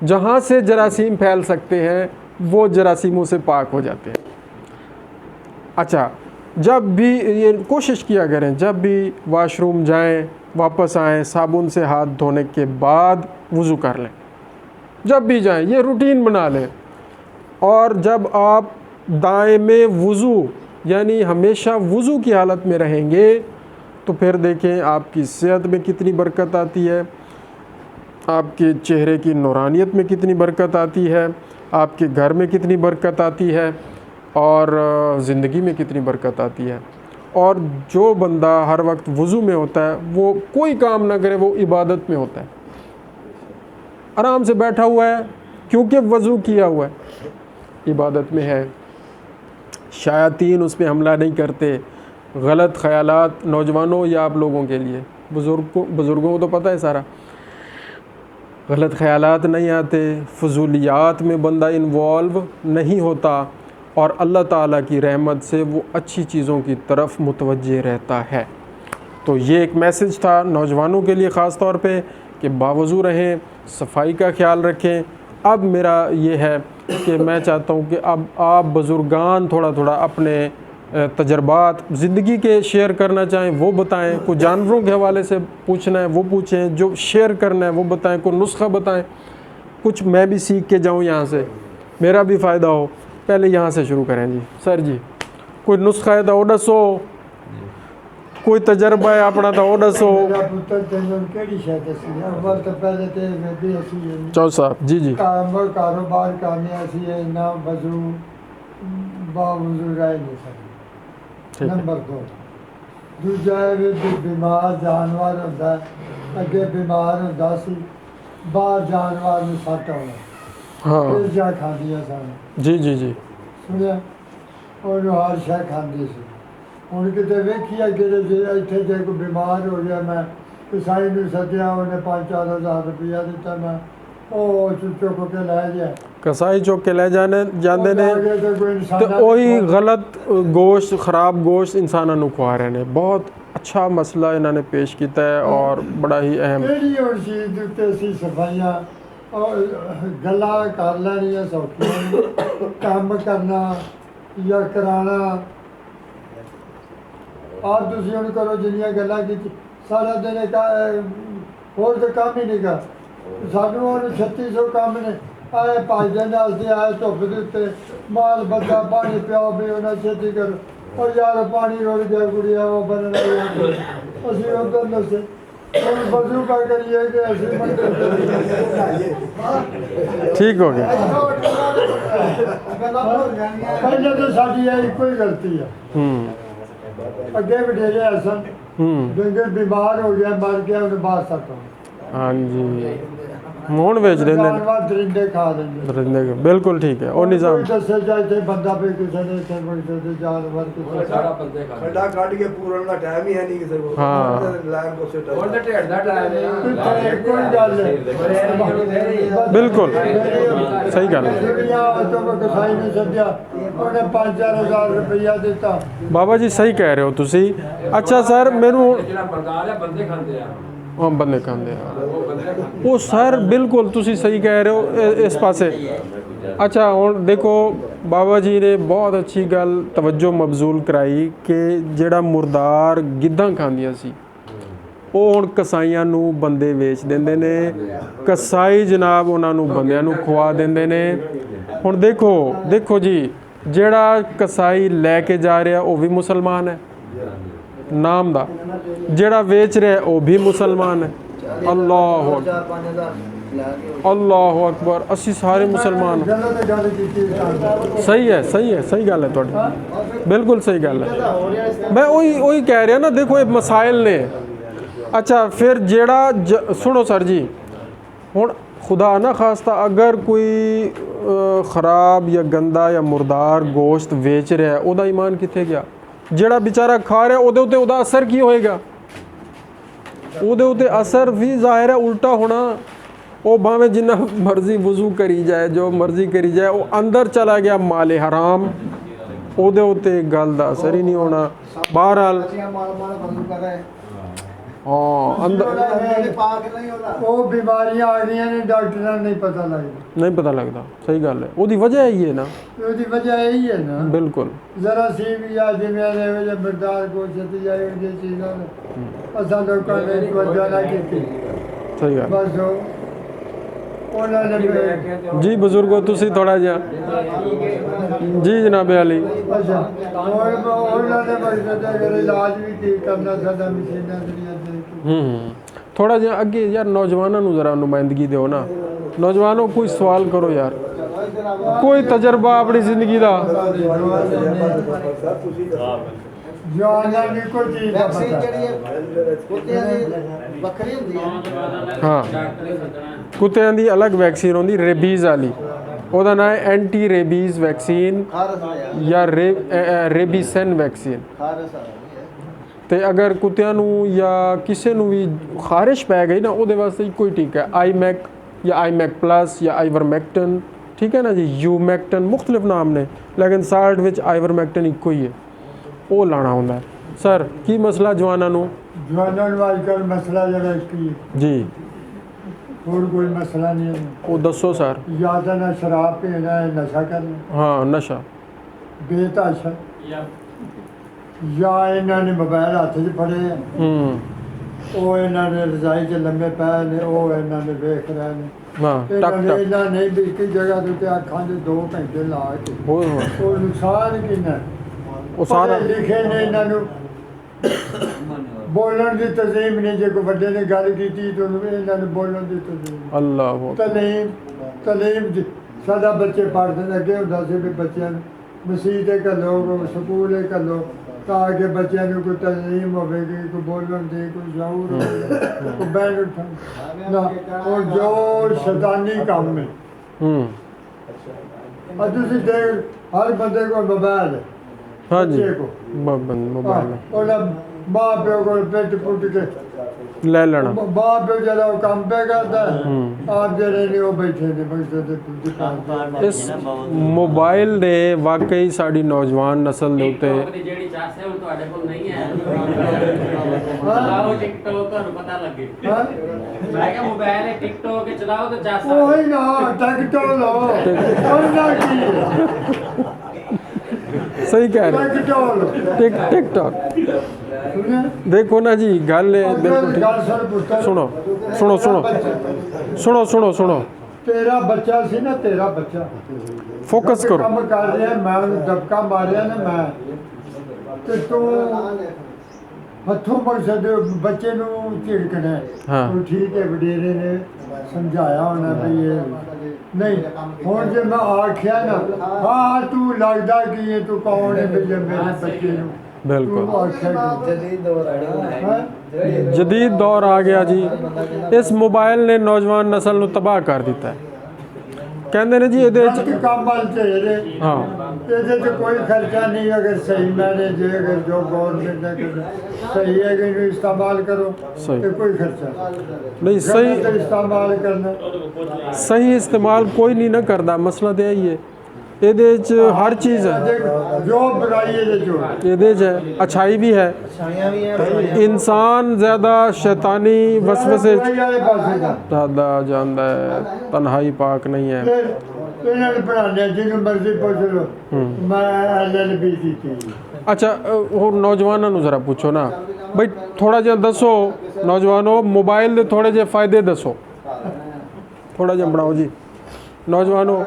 जहाँ से जरासीम फैल सकते हैं वो जरासीमों से पाक हो जाते हैं। अच्छा, जब भी ये कोशिश किया करें, जब भी वाशरूम जाएं, वापस आएँ, साबुन से हाथ धोने के बाद वज़ू कर लें। जब भी जाएं, ये रूटीन बना लें। और जब आप दाएं में वज़ू यानी हमेशा वज़ू की हालत में रहेंगे तो फिर देखें आपकी सेहत में कितनी बरकत आती है, आपके चेहरे की नूरानियत में कितनी बरकत आती है, आपके घर में कितनी बरकत आती है और ज़िंदगी में कितनी बरकत आती है। और जो बंदा हर वक्त वज़ू में होता है वो कोई काम ना करे, वो इबादत में होता है, आराम से बैठा हुआ है क्योंकि वज़ू किया हुआ है, इबादत में है। शायातीन उस पर हमला नहीं करते। गलत ख़यालात नौजवानों या आप लोगों के लिए, बुज़ुर्गों को तो पता है सारा, गलत ख़यालात नहीं आते, फजूलियात में बंदा इन्वॉल्व नहीं होता और अल्लाह ताला की रहमत से वो अच्छी चीज़ों की तरफ मुतवज्जे रहता है। तो ये एक मैसेज था नौजवानों के लिए ख़ास तौर पे कि बावज़ू रहें, सफाई का ख्याल रखें। अब मेरा ये है कि मैं चाहता हूँ कि अब आप बुज़ुर्गान थोड़ा थोड़ा अपने तजर्बात ज़िंदगी के शेयर करना चाहें वो बताएं, कुछ जानवरों के हवाले से पूछना है वो पूछें, जो शेयर करना है वो बताएं, कोई नुस्खा बताएं, कुछ मैं भी सीख के जाऊँ यहाँ से, मेरा भी फ़ायदा हो। पहले यहाँ से शुरू करें जी। सर जी कोई नुस्खा है तो वो दसो, कोई तजर्बा है अपना तो वो दसो। चौ साहब जी जी। कारोबार करने ना वजू बावजू रह नहीं सकते। नंबर 2 दूजा बीमार जानवर होंदा, अगे बीमार होंदा सी, बाहर जानवर में सट होना, हाँ जा खादियां सन जी जी जी, सुनिया और हर शह खांदी सी। हुण किते वेखिया कि इत्थे जे कोई बीमार हो गया, मैं कसाई नूं सद्दिया, उन्हें 5-4 हज़ार रुपया दिता, मैं चुक के लै गया। कसाई चुक के ले जाते ने तो वही गलत गोश्त, ख़राब गोश्त इंसानों नूं खुआ रहे ने। बहुत अच्छा मसला इन्होंने पेश किया है और बड़ा ही अहम। चीज़ सफाइयाँ गल्लां कर लैनियां सौखियां, काम करना या कराना आप तुसीं हुण करो जिन्नियां गल्लां कीती, सारा दिन होर तो काम ही नहीं कर। सानू हुण 3600 काम ने, आए भजदे नसदे, आए धुप्प दे उत्ते, माल बंदा पानी पियाओ भी उन्हें छेती करो। और यार पानी रुड़ गया कुड़िया वो बनना असीं उधर नसे वजू का करिए कि असीं ठीक हो गया। पहले तो साडी इको ही गलती है। अगे वडेरे असन डंगर बीमार हो गया, मर गया, उन्हें बाहर सकता। हाँ जी, मोहन बेच देंगे, दरिंदे खा देंगे। दरिंदे बिल्कुल ठीक है। और निज़ाम दसे जाए बंदा पे किसी ने जानवर खड्डा काट के पूरन का टाइम ही है नहीं किसी को। हाँ लाइन को सेट और ढेर दा टाइम है कोई गल बिल्कुल सही गल है। कसाई ने सद्या, उन्हें 5-4 हज़ार रुपया दिता। बाबा जी सही कह रहे हो तुसी। अच्छा सर मैनू ਜਿਹੜਾ ਬਰਗਾਲ ਹੈ ਬੰਦੇ ਖਾਂਦੇ ਆ हाँ बंदे खांदे ਉਹ ਬੰਦੇ ਖਾਂਦੇ वो सर बिल्कुल तुसी सही कह रहे हो इस पासे। अच्छा हुण देखो बाबा जी ने बहुत अच्छी गल तवज्जो मबजूल कराई कि ਜਿਹੜਾ मुर्दार गिद्धां खांदियां सी ਉਹ ਹੁਣ ਕਸਾਈਆਂ ਨੂੰ ਬੰਦੇ ਵੇਚ ਦਿੰਦੇ ਨੇ, ਕਸਾਈ ਜਨਾਬ ਉਹਨਾਂ ਨੂੰ ਬੰਦਿਆਂ ਨੂੰ ਖਵਾ ਦਿੰਦੇ ਨੇ। ਹੁਣ ਦੇਖੋ ਜੀ ਜਿਹੜਾ ਕਸਾਈ ਲੈ ਕੇ ਜਾ ਰਿਹਾ ਉਹ ਵੀ ਮੁਸਲਮਾਨ ਹੈ ਨਾਮ ਦਾ, ਜਿਹੜਾ ਵੇਚ ਰਿਹਾ ਉਹ ਵੀ ਮੁਸਲਮਾਨ ਹੈ। ਅੱਲਾਹੁ ਅਕਬਰ, ਅਸੀਂ ਸਾਰੇ ਮੁਸਲਮਾਨ। ਸਹੀ ਹੈ ਸਹੀ ਗੱਲ ਹੈ ਤੁਹਾਡੀ, ਬਿਲकुल ਸਹੀ ਗੱਲ ਹੈ। ਮੈਂ ਉਹੀ ਕਹਿ ਰਿਹਾ ਨਾ, ਦੇਖੋ ਇਹ ਮਸਾਇਲ ਨੇ। अच्छा फिर जेड़ा सुनो सर जी, हुण खुदा ना खास्ता अगर कोई ख़राब या गंदा या मुर्दार गोश्त वेच रहा है, उहदा ईमान कित्थे गया? जेड़ा बेचारा खा रहा उहदे उत्ते उहदा असर की होएगा? उहदे उत्ते असर भी ज़ाहिर है उल्टा होना। वो भावें जिन्ना मर्जी वज़ू करी जाए, जो मर्जी करी जाए, वो अंदर चला गया माल हराम, उहदे उत्ते गल दा असर ही नहीं होना। बहरहाल हाँ अंदर वो बीमारियां आ गई ने, डॉक्टर नहीं पता लगता। सही गल है, उसकी वजह यही है ना, उसकी वजह यही है ना। बिल्कुल जरा सी भी आ जिम्मे बर्दार को छती जाए ये चीज़ों असा लोगों ने तवज्जो ना की। सही गल बस ਉਹਨਾਂ ਨੇ जी बुजुर्गो तुसी थोड़ा जा जी जनाब अली ਅੱਛਾ ਉਹਨਾਂ ਨੇ ਮਕਸਦ ਹੈ ਕਿ ਇਲਾਜ ਵੀ ਠੀਕ ਕਰਨਾ ਸਾਡਾ ਮਸ਼ੀਨਾਂ ਜਿਹੜੀਆਂ ਦੇ ਕੇ थोड़ा जा अगे यार नौजवानों ਨੂੰ जरा नुमाइंदगी दो ना नौजवानों कोई सवाल करो यार कोई तजर्बा अपनी जिंदगी का ਜਵਾਨਾਂ ਦੀ ਕੋਈ ਚੀਜ਼ ਦਾ ਵੈਕਸੀਨ ਪਤਾ ਜਿਹੜੀ ਹੈ ਕੁੱਤਿਆਂ ਦੀ ਵੱਖਰੀ ਹੁੰਦੀ ਹੈ हाँ कुत्तियां दी अलग वैक्सीन होंदी रेबीज़ वाली ਉਹਦਾ ਨਾਂ ਹੈ ਐਂਟੀ ਰੇਬੀਜ਼ ਵੈਕਸੀਨ ਖਾਰਸ ਆ ਜਾਂ ਰੇਬੀਸਨ ਵੈਕਸੀਨ ਖਾਰਸ ਆ ਤੇ ਅਗਰ ਕੁੱਤਿਆਂ ਨੂੰ ਜਾਂ ਕਿਸੇ ਨੂੰ ਵੀ ਖਾਰਿਸ਼ ਪੈ ਗਈ ਨਾ ਉਹਦੇ ਵਾਸਤੇ ਇੱਕੋ ਹੀ ਟੀਕਾ ਹੈ ਆਈਮੈਕ ਜਾਂ ਆਈਮੈਕ ਪਲੱਸ ਜਾਂ ਆਈਵਰਮੈਕਟਨ ਠੀਕ ਹੈ ਨਾ ਜੀ ਯੂਮੈਕਟਨ ਮੁxtਲਿਫ ਨਾਮ ਨੇ ਲੇਕਿਨ ਸਾਲਟ ਵਿੱਚ ਆਈਵਰਮੈਕਟਨ ਇੱਕੋ ਹੀ ਹੈ ਉਹ ਲਾਣਾ ਹੁੰਦਾ ਹੈ ਸਰ ਕੀ ਮਸਲਾ ਜਵਾਨਾਂ ਨੂੰ ਜਵਾਨਾਂ ਨੂੰ ਅੱਜ ਕੱਲ੍ਹ ਮਸਲਾ ਜਿਹੜਾ ਇੱਕ ਹੀ ਹੈ ਜੀ ਹੋਰ ਕੋਈ ਮਸਲਾ ਨਹੀਂ ਹੈ ਉਹ ਦੱਸੋ ਸਰ ਜਾਂ ਤਾਂ ਨਾ ਸ਼ਰਾਬ ਪੀਣਾ ਹੈ ਨਸ਼ਾ ਕਰਨਾ ਹਾਂ ਨਸ਼ਾ ਬੇਤਾਸ਼ਾ ਜਾਂ ਇਹਨਾਂ ਨੇ ਮੋਬਾਈਲ ਹੱਥ 'ਚ ਫੜੇ ਆ ਉਹ ਇਹਨਾਂ ਨੇ ਰਜ਼ਾਈ 'ਚ ਲੰਮੇ ਪਏ ਨੇ ਉਹ ਇਹਨਾਂ ਨੇ ਵੇਖ ਰਹੇ ਨੇ ਹਾਂ ਇਹਨਾਂ ਟਕ ਨੇ ਟਕ ਇਹਨਾਂ ਨੇ ਵੀ ਇੱਕ ਜਗ੍ਹਾ ਦੇ ਉੱਤੇ ਅੱਖਾਂ 'ਚ 2 ਘੰਟੇ ਲਾ ਕੇ ਉਹ ਉਹ ਨੁਕਸਾਨ ਕਿੰਨਾ ਉਹ ਸਾਰਾ ਪੜ੍ਹੇ ਲਿਖੇ ਨੇ ਇਹਨਾਂ ਨੂੰ ਬੋਲਣ ਦੀ ਤਜ਼ੀਮ ਨਹੀਂ ਜੇ ਕੋਈ ਵੱਡੇ ਨੇ ਗੱਲ ਕੀਤੀ ਤਾਂ ਉਹਨੂੰ ਇਹਨਾਂ ਨੂੰ ਬੋਲਣ ਦੀ ਤਜ਼ੀਮ ਅੱਲਾਹ ਤਲੀਮ ਸਾਡਾ ਬੱਚੇ ਪੜ੍ਹਦੇ ਨੇ ਅੱਗੇ ਹੁੰਦਾ ਸੀ ਵੀ ਬੱਚਿਆਂ ਨੂੰ ਮਸੀਤ ਘੱਲੋ ਸਕੂਲ ਘੱਲੋ ਤਾਂ ਕਿ ਬੱਚਿਆਂ ਨੂੰ ਕੋਈ ਤਲੀਮ ਹੋਵੇਗੀ ਕੋਈ ਬੋਲਣ ਦੀ ਕੋਈ ਸ਼ਾਊਰ ਹੋਵੇਗਾ ਕੋਈ ਬੈਠ ਉੱਠਣ ਨਾ ਉਹ ਜੋ ਸ਼ੈਤਾਨੀ ਕੰਮ ਹੈ ਅੱਜ ਤੁਸੀਂ ਦੇਖ ਹਰ ਬੰਦੇ ਕੋਲ ਮੋਬਾਈਲ ਹੈ हाँ जी ਬੱਚੇ ਕੋਲ मोबाइल ਉਹਦਾ ਮਾਂ ਪਿਓ ਕੋਲ ਪਿੱਟ ਪੁੱਟ ਕੇ ले लेना ਮਾਂ ਪਿਓ ਜਿਹੜਾ ਉਹ ਕੰਮ ਪੇ ਕਰਦਾ ਆਪ ਜਿਹੜੇ ਨੇ ਉਹ ਬੈਠੇ ਨੇ ਮਕਸਦ ਦੇ ਦੁਕਾਨ ਇਸ ਮੋਬਾਈਲ ਦੇ ਵਾਕਈ ਸਾਡੀ ਨੌਜਵਾਨ ਨਸਲ ਦੇ ਉੱਤੇ ਜਿਹੜੀ ਚਾਸ ਹੈ ਉਹ ਤੁਹਾਡੇ ਕੋਲ ਨਹੀਂ ਹੈ ਚਲਾਓ ਟਿਕਟੋਕ ਤੁਹਾਨੂੰ ਪਤਾ ਲੱਗੇ ਹਾਂ ਮੈਂ ਕਿਹਾ ਮੋਬਾਈਲ ਹੈ ਟਿਕਟੋਕ ਚਲਾਓ ਤੇ ਚਾਸ ਉਹੀ ਨਾ ਟਿਕਟੋਕ ਲੋ ਉਹਨਾਂ ਕੀ सही कह रहे ਟਿਕਟੋਕ टिकटॉक ਸੁਣਿਆ देखो ना जी गल है बिल्कुल ठीक। ਗੱਲ ਸੁਣ ਪੁੱਤਰ सुनो सुनो सुनो सुनो सुनो सुनो ਤੇਰਾ ਬੱਚਾ ਸੀ ਨਾ ਤੇਰਾ ਬੱਚਾ फोकस करो ਕੰਮ ਕਰ ਰਿਹਾ ਮੈਂ ਉਹਨੂੰ ਦਬਕਾ ਮਾਰਿਆ ਨਾ ਮੈਂ ਤੇ ਤੂੰ ਹੱਥੋਂ ਮਕਸਦ ਬੱਚੇ ਨੂੰ ਝਿੜਕਣਾ ਹਾਂ। ਉਹ ਠੀਕ ਹੈ ਵਡੇਰੇ ਨੇ ਸਮਝਾਇਆ ਹੋਣਾ ਵੀ ਇਹ ਨਹੀਂ ਹੁਣ ਜੇ ਮੈਂ ਆਖਿਆ ਨਾ ਹਾਂ ਤੂੰ ਲੱਗਦਾ ਕੀ ਹੈ ਤੂੰ ਕੌਣ ਹੈ ਵੀ ਜੇ ਮੇਰੇ ਬੱਚੇ ਨੂੰ बिल्कुल ਤੂੰ ਆਖਿਆ ਕਿ ਜਦੀਦ ਦੌਰ ਆ ਗਿਆ जदीद दौर आ गया जी इस मोबाइल ने नौजवान नस्ल ਨੂੰ ਤਬਾਹ ਕਰ ਦਿੱਤਾ ਹੈ ਕਹਿੰਦੇ ਨੇ ਜੀ ਇਹਦੇ ਗਲਤ ਵਿੱਚ ਕੰਮ ਵੱਲ ਝੇਰੇ ਹਾਂ ਇਹਦੇ 'ਚ ਕੋਈ ਖਰਚਾ ਨਹੀਂ ਅਗਰ ਸਹੀ ਮੈਨੇ ਜੇ ਅਗਰ ਜੋ ਗੌਰਮੈਂਟ ਨੇ ਕਿਹਾ ਸਹੀ ਹੈ ਕਿ ਇਹਨੂੰ ਇਸਤੇਮਾਲ ਕਰੋ ਸਹੀ। ਤੇ ਕੋਈ ਖਰਚਾ ਨਹੀਂ ਗਲਤ ਸਹੀ ਇਸਤੇਮਾਲ ਕਰਨਾ ਸਹੀ ਇਸਤੇਮਾਲ ਕੋਈ ਨਹੀਂ ਨਾ ਕਰਦਾ ਮਸਲਾ ਤੇ ਇਹੀ ਹੈ ਇਹਦੇ ਵਿੱਚ ਹਰ ਚੀਜ਼ ਹੈ ਦੇਖ, ਜੋ ਬੁਰਾਈ ਇਹਦੇ 'ਚ ਹੋ ਇਹਦੇ 'ਚ ਹੈ अच्छाई भी है ਛਾਈਆਂ ਵੀ ਹੈ इंसान ज़्यादा शैतानी वसवसे ਬੁਰਾਈ ਵਾਲੇ ਪਾਸੇ ਦਾ ज़्यादा जानता है तन्हाई पाक नहीं है ਫਿਰ ਇਹਨਾਂ ਨੂੰ ਪੜ੍ਹਾਉਂਦੇ ਜਿਹਨੂੰ ਮਰਜ਼ੀ ਪੁੱਛ ਲਓ ਮੈਂ LLB ਕੀਤੀ अच्छा ਹੋਰ ਨੌਜਵਾਨਾਂ ਨੂੰ ਜ਼ਰਾ ਪੁੱਛੋ ਨਾ ਬਈ ਥੋੜਾ ਜਿਹਾ ਦੱਸੋ ਨੌਜਵਾਨੋ ਮੋਬਾਈਲ ਦੇ ਥੋੜੇ ਜਿਹੇ ਫਾਇਦੇ ਦੱਸੋ ਥੋੜਾ ਜਿਹਾ ਬਣਾਓ ਜੀ ਨੌਜਵਾਨੋ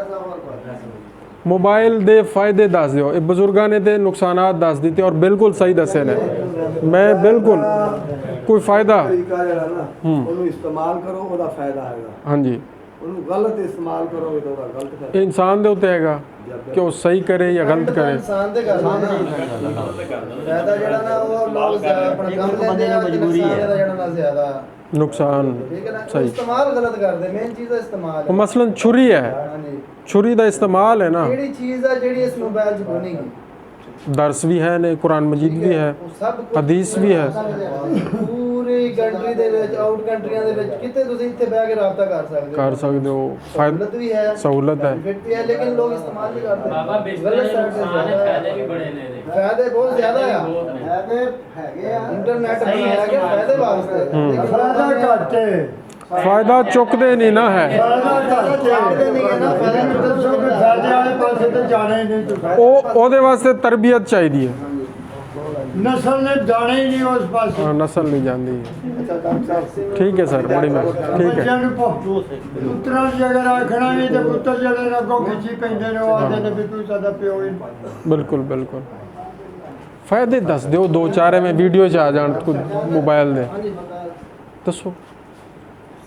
ਮੋਬਾਈਲ ਦੇ ਫਾਇਦੇ ਦੱਸ ਦਿਓ ਇਹ ਬਜ਼ੁਰਗਾਂ ਨੇ ਤੇ ਨੁਕਸਾਨਾਤ ਦੱਸ ਦਿੱਤੇ ਔਰ ਬਿਲਕੁਲ ਸਹੀ ਦੱਸੇ ਨੇ ਮੈਂ ਬਿਲਕੁਲ ਕੋਈ ਫਾਇਦਾ ਤਰੀਕਾ ਜਿਹੜਾ ਨਾ ਉਹਨੂੰ ਇਸਤੇਮਾਲ ਕਰੋ ਉਹਦਾ ਫਾਇਦਾ ਹੈਗਾ ਹਾਂਜੀ ਉਹਨੂੰ ਗਲਤ ਇਸਤੇਮਾਲ ਕਰੋਗੇ ਤਾਂ ਉਹਦਾ ਗਲਤ ਫਾਇਦਾ ਇਹ ਇਨਸਾਨ ਦੇ ਉੱਤੇ ਹੈਗਾ ਕਿ ਉਹ ਸਹੀ ਕਰੇ ਜਾਂ ਗਲਤ ਕਰੇ ਇਨਸਾਨ ਦੇ ਕਰਦਾ ਨਾ ਫਾਇਦਾ ਜਿਹੜਾ ਨਾ ਉਹ ਲੋਕ ਆਪਣਾ ਕੰਮ ਲੈਂਦੇ ਆ ਮਜਬੂਰੀ ਹੈ ਜਿਹੜਾ ਨਾ ਜ਼ਿਆਦਾ ਨੁਕਸਾਨ ਠੀਕ ਹੈ ਨਾ ਸਹੀ ਇਸਤੇਮਾਲ ਗਲਤ ਕਰਦੇ ਮੇਨ ਚੀਜ਼ ਦਾ ਇਸਤੇਮਾਲ ਉਹ ਹੈ ਮਸलन छुरी है ਹਾਂਜੀ छुरी ਦਾ ਇਸਤੇਮਾਲ ਹੈ ਨਾ ਕਿਹੜੀ ਚੀਜ਼ ਆ ਜਿਹੜੀ ਇਸ ਮੋਬਾਈਲ 'ਚ ਬਣੇਗੀ ਦਰਸ ਵੀ ਹੈ ਨੇ ਕੁਰਾਨ ਮਜੀਦ ਵੀ ਹੈ ਉਹ ਸਭ ਕੁਛ ਹਦੀਸ ਵੀ ਹੈ ਪੂਰੀ ਕੰਟਰੀ ਦੇ ਵਿੱਚ ਆਊਟ ਕੰਟਰੀਆਂ ਦੇ ਵਿੱਚ ਕਿਤੇ ਤੁਸੀਂ ਇੱਥੇ ਬਹਿ ਕੇ ਰਾਬਤਾ ਕਰ ਸਕਦੇ ਹੋ ਕਰ ਸਕਦੇ ਹੋ ਫਾਇਦਾ ਸਹੂਲਤ ਵੀ ਹੈ ਸਹੂਲਤ ਹੈ benefit ਵੀ ਹੈ ਲੇਕਿਨ ਲੋਕ ਇਸਤੇਮਾਲ ਨਹੀਂ ਕਰਦੇ ਬਾਬਾ ਬਿਸਤਰੇ ਗਲਤ side ਤੇ ਨੁਕਸਾਨ ਹੈ ਜ਼ਿਆਦਾ ਫਾਇਦੇ ਵੀ ਬੜੇ ਨੇ ਇਹਦੇ ਫਾਇਦੇ ਬਹੁਤ ਜ਼ਿਆਦਾ ਆ ਬਹੁਤ ਨੇ ਹੈਗੇ ਆ ਇੰਟਰਨੈਟ ਬਣਾਇਆ ਗਿਆ ਫਾਇਦੇ ਵਾਸਤੇ ਲੇਕਿਨ ਫਾਇਦਾ ਘੱਟ ਹੈ ਫਾਇਦਾ ਚੁੱਕਦੇ ਨਹੀਂ ਨਾ ਹੈ ਫਾਇਦਾ ਘੱਟ ਜਾਣਦੇ ਨਹੀਂ ਹੈ ਨਾ ਫਾਇਦਾ ਫਾਇਦਾ ਦੱਸੋ ਕਿ ਫਾਇਦੇ ਵਾਲੇ ਪਾਸੇ ਤੇ ਜਾਣਾ ਹੀ ਨਹੀਂ ਤੁਸੀਂ ਉਹ ਉਹਦੇ ਵਾਸਤੇ ਤਰਬੀਅਤ ਚਾਹੀਦੀ ਹੈ नस्ल ने जाने ही नहीं उस पास हाँ नस्ल नहीं जानती है ਅੱਛਾ ਡਾਕਟਰ ਸਾਹਿਬ ठीक है सर बड़ी मेहरबानी ठीक है ਬੱਚਿਆਂ ਨੂੰ ਪੁੱਤਰਾਂ ਦੀ ਅਗਰ ਆਖਣਾ ਵੀ ਤੇ ਪੁੱਤਰ ਜਿਹੜੇ ਨੇ ਅੱਗੋਂ ਖਿੱਚੀ ਪੈਂਦੇ ਨੇ ਉਹ ਆਖਦੇ ਨੇ ਵੀ ਤੂੰ ਸਾਡਾ ਪਿਓ ਹੀ बिल्कुल बिल्कुल फायदे दस दो दो चार में वीडियो च आ जान कुछ मोबाइल दे ਹਾਂਜੀ ਬੰਦਾ दसो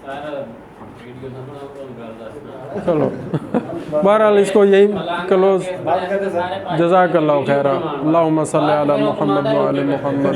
ਸਰ ਵੀਡੀਓ ਦਾ ਬਣਾ ਕੋਲ ਗੱਲ ਦੱਸਣਾ चलो बहरहाल इसको यही क्लोज ਸਾਰੇ जज़ाकल्लाहु खैरा अल्लाहुम्मा सल्ली अला मुहम्मद व आले मुहम्मद